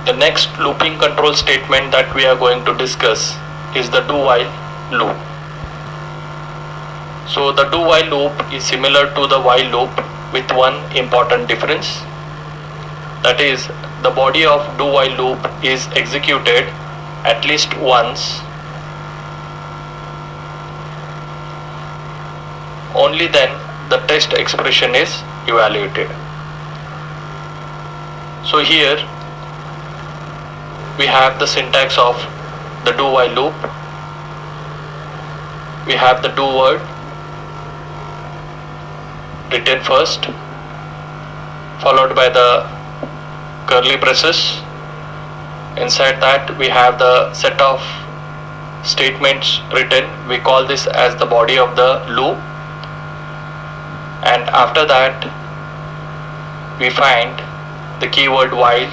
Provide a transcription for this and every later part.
The next looping control statement that we are going to discuss is the do while loop. So the do while loop is similar to the while loop with one important difference. That is, the body of do while loop is executed at least once. Only then the test expression is evaluated. So here we have the syntax of the do while loop. We have the do word written first, followed by the curly braces. Inside that we have the set of statements written. We call this as the body of the loop. And after that we find the keyword while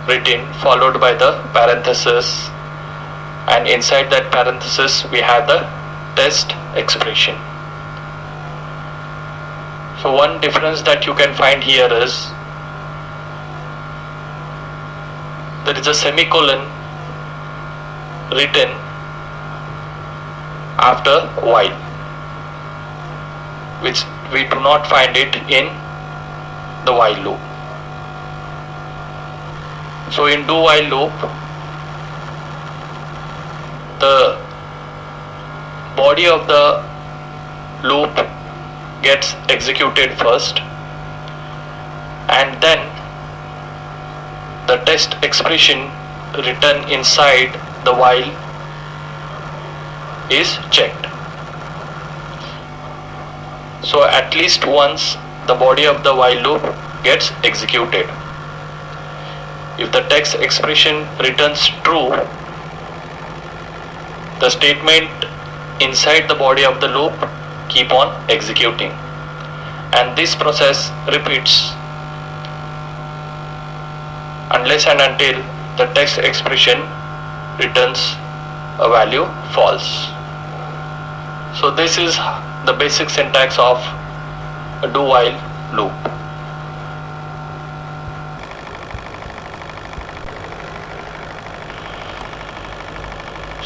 written, followed by the parenthesis, and inside that parenthesis we have the test expression. So one difference that you can find here is there is a semicolon written after while, which we do not find it in the while loop. So in do while loop, the body of the loop gets executed first, and then the test expression written inside the while is checked. So at least once the body of the while loop gets executed. If the text expression returns true, the statement inside the body of the loop keep on executing, and this process repeats unless and until the text expression returns a value false. So this is the basic syntax of a do while loop.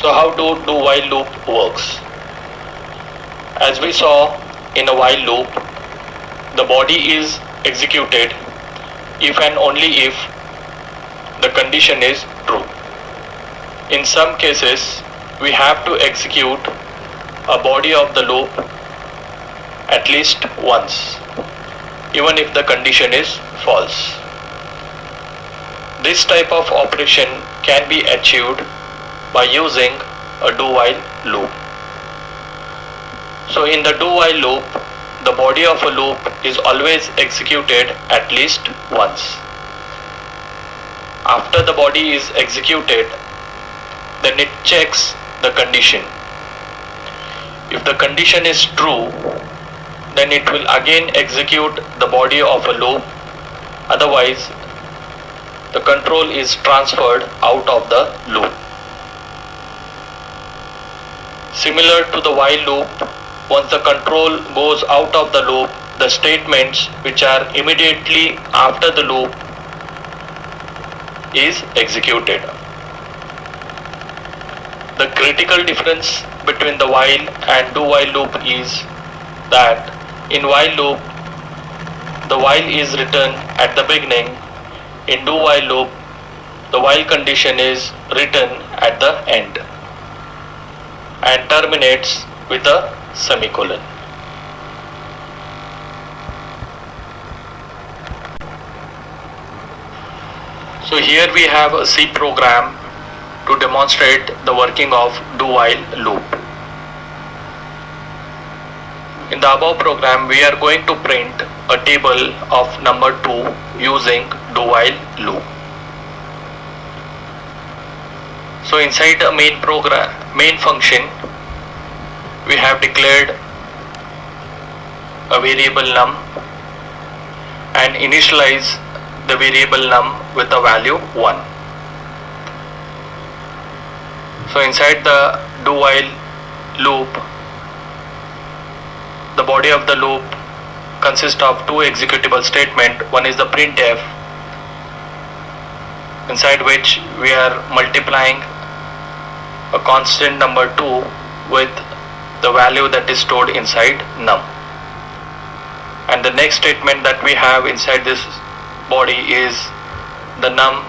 So how do while loop works? As we saw, in a while loop, the body is executed if and only if the condition is true. In some cases, we have to execute a body of the loop at least once, even if the condition is false. This type of operation can be achieved by using a do while loop. So in the do while loop, the body of a loop is always executed at least once. After the body is executed, then it checks the condition. If the condition is true, then it will again execute the body of a loop. Otherwise, the control is transferred out of the loop. Similar to the while loop, once the control goes out of the loop, the statements which are immediately after the loop is executed. The critical difference between the while and do while loop is that in while loop, the while is written at the beginning. In do while loop, the while condition is written at the end and terminates with a semicolon. So here we have a C program to demonstrate the working of do while loop. In the above program, we are going to print a table of number 2 using do while loop. So inside the main function, we have declared a variable num and initialize the variable num with a value 1. So inside the do while loop, the body of the loop consists of two executable statements. One is the printf inside which we are multiplying a constant number 2 with the value that is stored inside num. And the next statement that we have inside this body is the num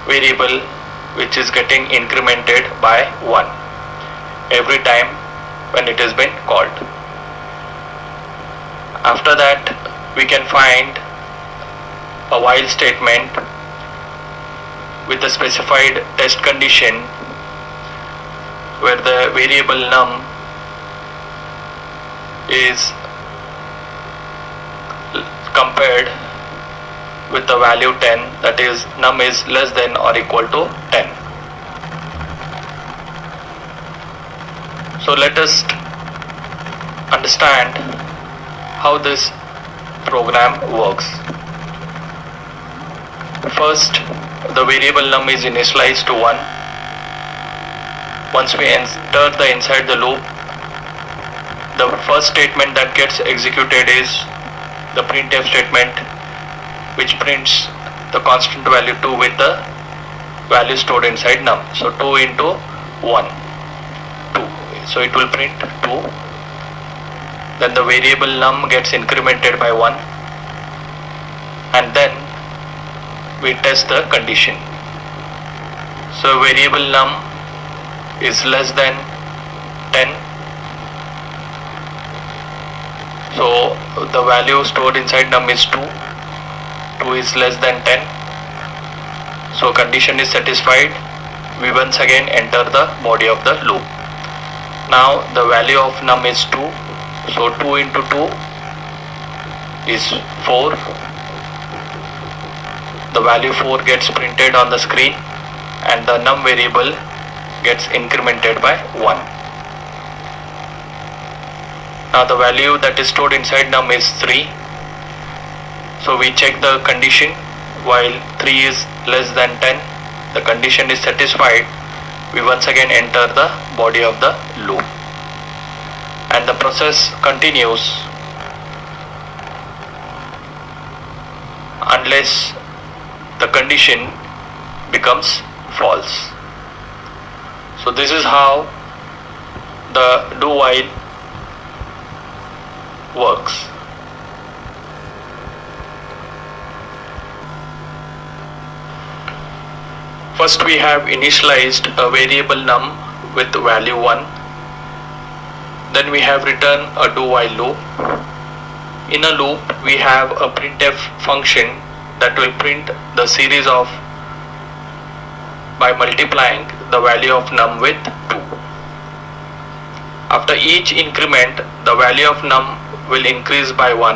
variable, which is getting incremented by 1 every time when it has been called. After that, we can find a while statement with a specified test condition where the variable num is compared with the value 10, that is num is less than or equal to 10. So let us understand how this program works. First, the variable num is initialized to 1. Once we enter the inside the loop, the first statement that gets executed is the printf statement, which prints the constant value 2 with the value stored inside num. So 2 into 1, 2. So it will print 2. Then the variable num gets incremented by 1, and then we test the condition. So variable num is less than 10. So the value stored inside num is 2. 2 is less than 10. So condition is satisfied. We once again enter the body of the loop. Now the value of num is 2. So 2 into 2 is 4. The value 4 gets printed on the screen, and the num variable gets incremented by 1. Now the value that is stored inside num is 3. So we check the condition. While 3 is less than 10, the condition is satisfied. We once again enter the body of the loop, and the process continues unless the condition becomes false. So this is how the do while works. First, we have initialized a variable num with value 1. Then we have written a do while loop. In a loop, we have a printf function that will print the series of by multiplying the value of num with 2. After each increment, the value of num will increase by 1,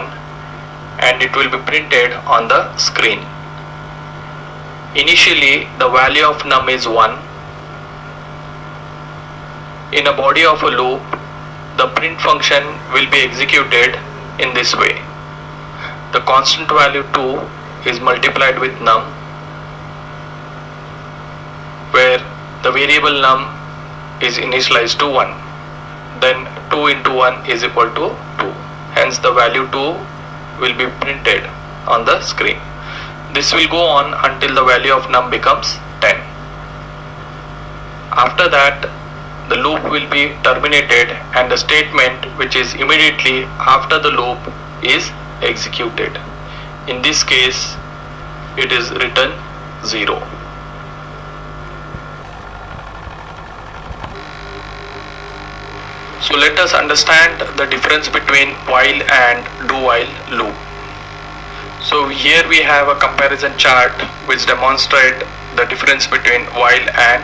and it will be printed on the screen. Initially, the value of num is 1. In a body of a loop, the print function will be executed in this way. The constant value 2 is multiplied with num, where the variable num is initialized to 1. Then 2 into 1 is equal to 2. Hence the value 2 will be printed on the screen. This will go on until the value of num becomes 10. After that, the loop will be terminated, and the statement which is immediately after the loop is executed. In this case, it is written 0. So let us understand the difference between while and do while loop. So here we have a comparison chart which demonstrates the difference between while and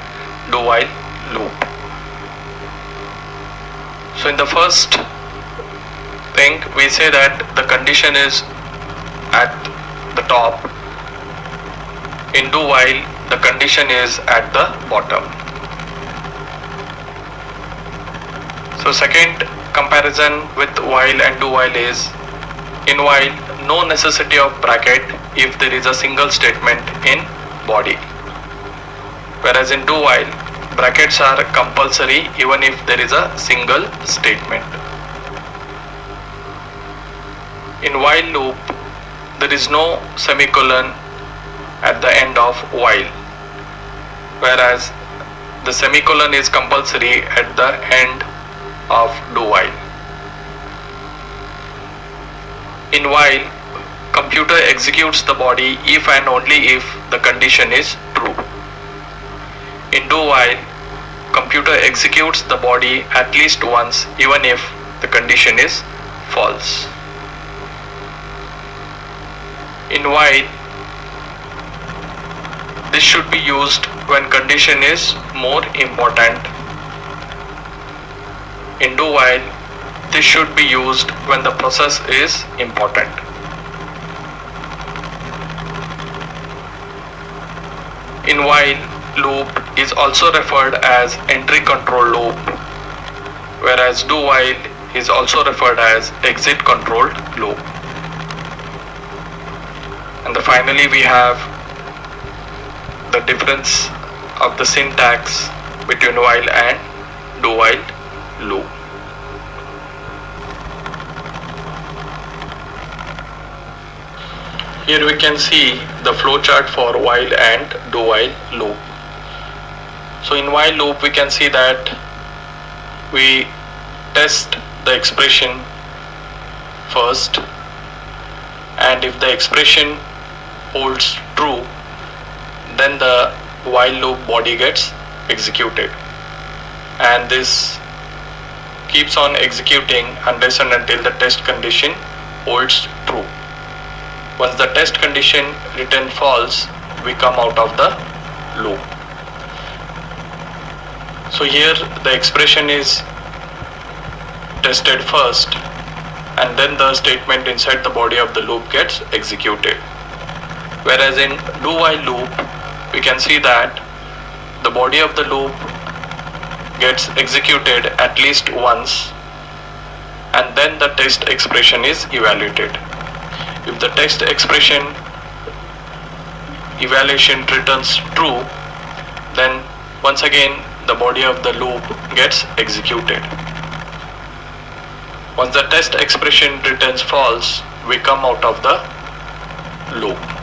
do while loop. So in the first thing, we say that the condition is at the top. In do while, the condition is at the bottom. So second comparison with while and do while is, in while, no necessity of bracket if there is a single statement in body, whereas in do while, brackets are compulsory even if there is a single statement. In while loop, there is no semicolon at the end of while, whereas the semicolon is compulsory at the end of do while. In while, computer executes the body if and only if the condition is true. In do while, computer executes the body at least once even if the condition is false. In while, this should be used when condition is more important. In do while, this should be used when the process is important. In while loop is also referred as entry control loop, whereas do while is also referred as exit control loop. And finally we have the difference of the syntax between while and do while loop. Here we can see the flowchart for while and do while loop. So in while loop we can see that we test the expression first, and if the expression holds true, then the while loop body gets executed, and this keeps on executing unless and until the test condition holds true. Once the test condition returns false, we come out of the loop. So here the expression is tested first, and then the statement inside the body of the loop gets executed. Whereas in do while loop, we can see that the body of the loop gets executed at least once, and then the test expression is evaluated. If the test expression evaluation returns true, then once again the body of the loop gets executed. Once the test expression returns false, we come out of the loop.